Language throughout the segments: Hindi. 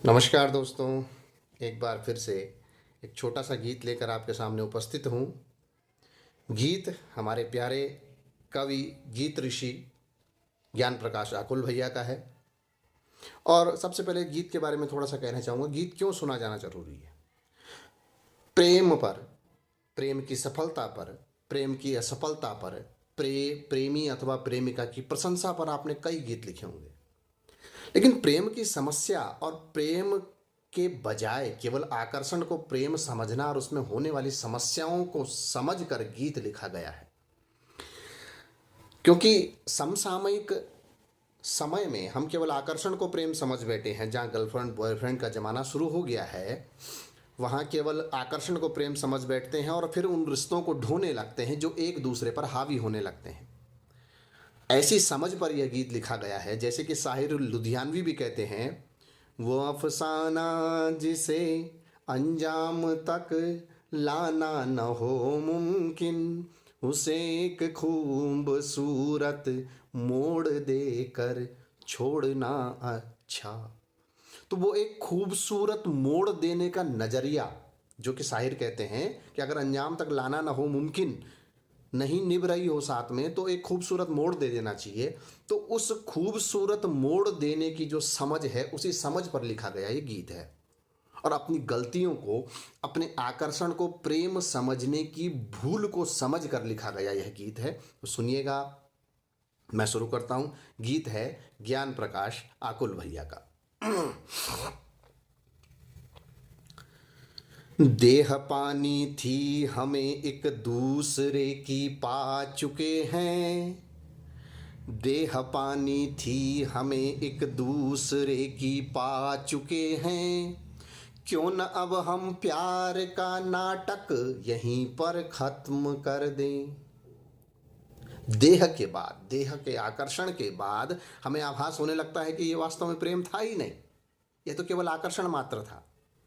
नमस्कार दोस्तों। एक बार फिर से एक छोटा सा गीत लेकर आपके सामने उपस्थित हूँ। गीत हमारे प्यारे कवि गीत ऋषि ज्ञान प्रकाश आकुल भैया का है। और सबसे पहले गीत के बारे में थोड़ा सा कहना चाहूँगा, गीत क्यों सुना जाना जरूरी है। प्रेम पर, प्रेम की सफलता पर, प्रेम की असफलता पर, प्रेमी अथवा प्रेमिका की प्रशंसा पर आपने कई गीत लिखे होंगे। लेकिन प्रेम की समस्या और प्रेम के बजाय केवल आकर्षण को प्रेम समझना और उसमें होने वाली समस्याओं को समझकर गीत लिखा गया है। क्योंकि समसामयिक समय में हम केवल आकर्षण को प्रेम समझ बैठे हैं। जहाँ गर्लफ्रेंड बॉयफ्रेंड का ज़माना शुरू हो गया है, वहाँ केवल आकर्षण को प्रेम समझ बैठते हैं और फिर उन रिश्तों को ढोने लगते हैं जो एक दूसरे पर हावी होने लगते हैं। ऐसी समझ पर यह गीत लिखा गया है। जैसे कि साहिर लुधियानवी भी कहते हैं, वो अफसाना जिसे अंजाम तक लाना न हो मुमकिन, उसे एक खूबसूरत मोड़ देकर छोड़ना अच्छा। तो वो एक खूबसूरत मोड़ देने का नजरिया, जो कि शाहिर कहते हैं कि अगर अंजाम तक लाना ना हो मुमकिन, नहीं निभ रही हो साथ में, तो एक खूबसूरत मोड़ दे देना चाहिए। तो उस खूबसूरत मोड़ देने की जो समझ है, उसी समझ पर लिखा गया ये गीत है। और अपनी गलतियों को, अपने आकर्षण को प्रेम समझने की भूल को समझ कर लिखा गया यह गीत है। तो सुनिएगा, मैं शुरू करता हूँ। गीत है ज्ञान प्रकाश आकुल भैया का। देह पानी थी हमें एक दूसरे की पा चुके हैं, देह पानी थी हमें एक दूसरे की पा चुके हैं, क्यों न अब हम प्यार का नाटक यहीं पर खत्म कर दें। देह के बाद, देह के आकर्षण के बाद हमें आभास होने लगता है कि ये वास्तव में प्रेम था ही नहीं, यह तो केवल आकर्षण मात्र था।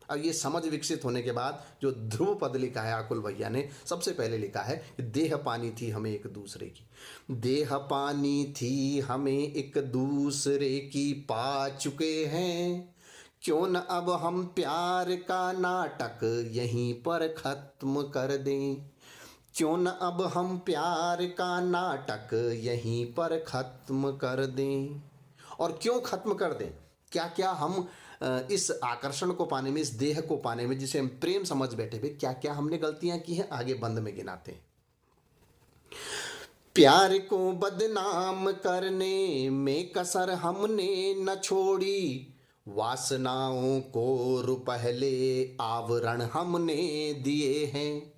अब ये समझ विकसित होने के बाद जो ध्रुव पद लिखा है आकुल भैया ने, सबसे पहले लिखा है कि देह पानी थी हमें एक दूसरे की, देह पानी थी हमें एक दूसरे की पा चुके हैं, क्यों न अब हम प्यार का नाटक यहीं पर खत्म कर दें, क्यों न अब हम प्यार का नाटक यहीं पर खत्म कर दें। और क्यों खत्म कर दें, क्या क्या हम इस आकर्षण को पाने में, इस देह को पाने में जिसे हम प्रेम समझ बैठे थे, क्या क्या हमने गलतियां की हैं, आगे बंद में गिनाते हैं। प्यार को बदनाम करने में कसर हमने न छोड़ी, वासनाओं को रुपहले आवरण हमने दिए हैं।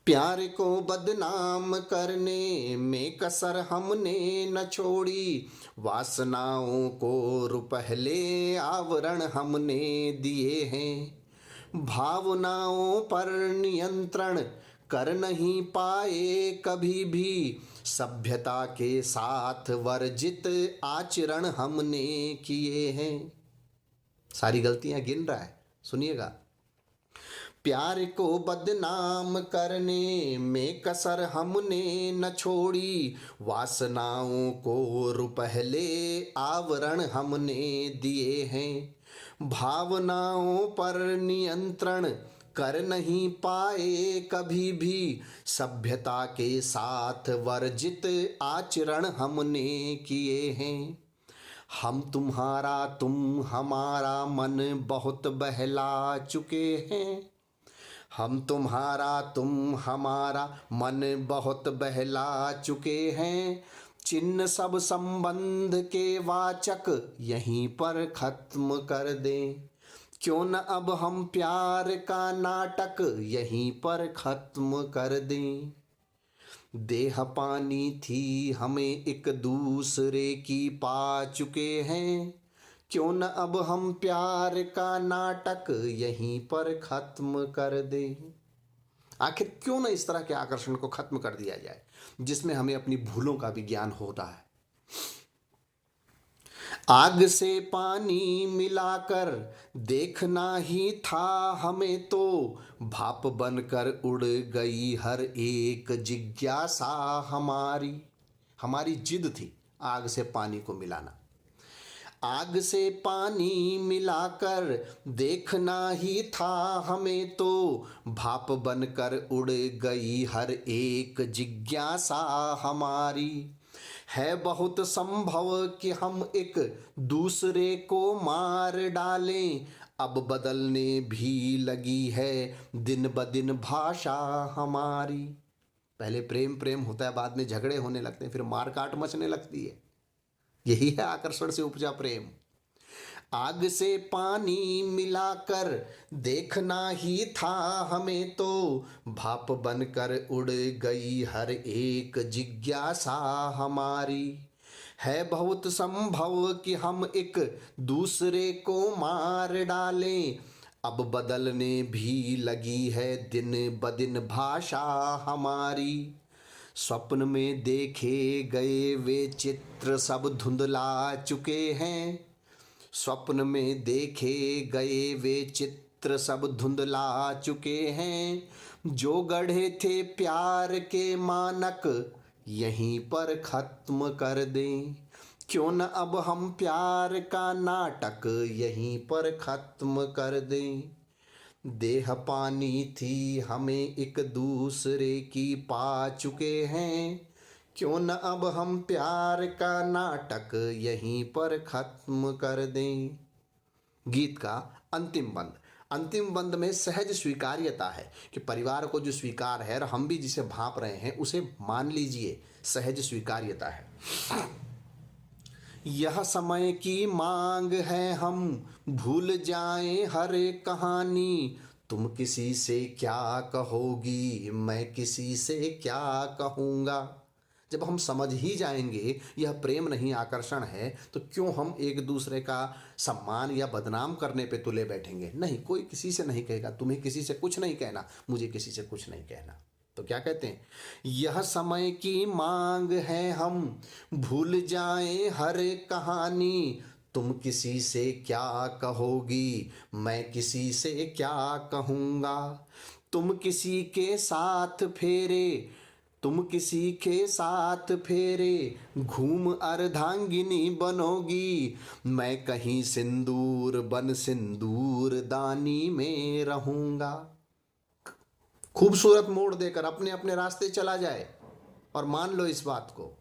प्यार को बदनाम करने में कसर हमने न छोड़ी, वासनाओं को रुपहले आवरण हमने दिए हैं। भावनाओं पर नियंत्रण कर नहीं पाए कभी भी, सभ्यता के साथ वर्जित आचरण हमने किए हैं। सारी गलतियां गिन रहा है, सुनिएगा। प्यार को बदनाम करने में कसर हमने न छोड़ी, वासनाओं को रुपहले आवरण हमने दिए हैं। भावनाओं पर नियंत्रण कर नहीं पाए कभी भी, सभ्यता के साथ वर्जित आचरण हमने किए हैं। हम तुम्हारा तुम हमारा मन बहुत बहला चुके हैं, हम तुम्हारा तुम हमारा मन बहुत बहला चुके हैं, चिन्ह सब संबंध के वाचक यहीं पर खत्म कर दें, क्यों न अब हम प्यार का नाटक यहीं पर खत्म कर दें। देह पानी थी हमें एक दूसरे की पा चुके हैं, क्यों न अब हम प्यार का नाटक यहीं पर खत्म कर दें। आखिर क्यों न इस तरह के आकर्षण को खत्म कर दिया जाए, जिसमें हमें अपनी भूलों का भी ज्ञान होता है। आग से पानी मिलाकर देखना ही था हमें तो, भाप बनकर उड़ गई हर एक जिज्ञासा हमारी। हमारी जिद थी आग से पानी को मिलाना। आग से पानी मिलाकर देखना ही था हमें तो, भाप बनकर उड़ गई हर एक जिज्ञासा हमारी। है बहुत संभव कि हम एक दूसरे को मार डालें, अब बदलने भी लगी है दिन ब दिन भाषा हमारी। पहले प्रेम प्रेम होता है, बाद में झगड़े होने लगते हैं, फिर मार काट मचने लगती है। यही है आकर्षण से उपजा प्रेम। आग से पानी मिलाकर देखना ही था हमें तो, भाप बनकर उड़ गई हर एक जिज्ञासा हमारी। है बहुत संभव कि हम एक दूसरे को मार डालें, अब बदलने भी लगी है दिन ब दिन भाषा हमारी। स्वप्न में देखे गए वे चित्र सब धुंधला चुके हैं, स्वप्न में देखे गए वे चित्र सब धुंधला चुके हैं। जो गढ़े थे प्यार के मानक यहीं पर खत्म कर दें, क्यों न अब हम प्यार का नाटक यहीं पर खत्म कर दें। देह पानी थी हमें एक दूसरे की पा चुके हैं, क्यों न अब हम प्यार का नाटक यहीं पर खत्म कर दें। गीत का अंतिम बंद। अंतिम बंद में सहज स्वीकार्यता है कि परिवार को जो स्वीकार है और हम भी जिसे भांप रहे हैं उसे मान लीजिए, सहज स्वीकार्यता है। यह समय की मांग है हम भूल जाएं हर एक कहानी, तुम किसी से क्या कहोगी मैं किसी से क्या कहूँगा। जब हम समझ ही जाएंगे यह प्रेम नहीं आकर्षण है, तो क्यों हम एक दूसरे का सम्मान या बदनाम करने पे तुले बैठेंगे। नहीं, कोई किसी से नहीं कहेगा, तुम्हें किसी से कुछ नहीं कहना, मुझे किसी से कुछ नहीं कहना। तो क्या कहते हैं, यह समय की मांग है हम भूल जाएं हर एक कहानी, तुम किसी से क्या कहोगी मैं किसी से क्या कहूँगा। तुम किसी के साथ फेरे, तुम किसी के साथ फेरे घूम अर्धांगिनी बनोगी, मैं कहीं सिंदूर बन सिंदूर दानी में रहूँगा। खूबसूरत मोड़ देकर अपने अपने रास्ते चला जाए और मान लो इस बात को।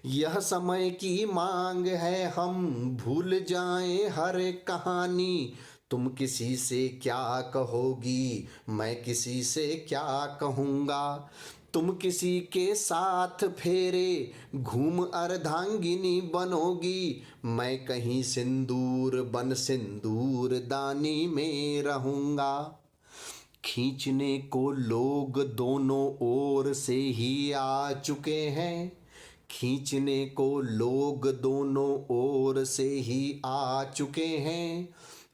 यह समय की मांग है हम भूल जाएं हर एक कहानी, तुम किसी से क्या कहोगी मैं किसी से क्या कहूँगा। तुम किसी के साथ फेरे घूम अर्धांगिनी बनोगी, मैं कहीं सिंदूर बन सिंदूर दानी में रहूँगा। खींचने को लोग दोनों ओर से ही आ चुके हैं, खींचने को लोग दोनों ओर से ही आ चुके हैं।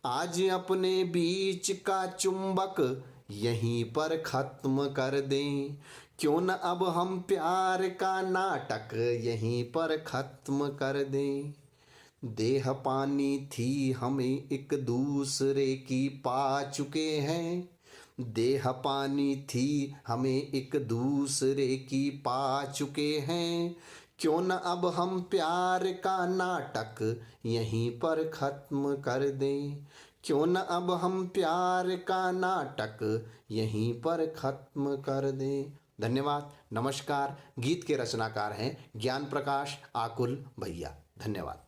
आज अपने बीच का चुंबक यहीं पर खत्म कर दें, क्यों न अब हम प्यार का नाटक यहीं पर खत्म कर दें। देह पानी थी हमें एक दूसरे की पा चुके हैं, देह पानी थी हमें एक दूसरे की पा चुके हैं। क्यों न अब हम प्यार का नाटक यहीं पर खत्म कर दें, क्यों न अब हम प्यार का नाटक यहीं पर खत्म कर दें। धन्यवाद, नमस्कार। गीत के रचनाकार हैं ज्ञान प्रकाश आकुल भैया। धन्यवाद।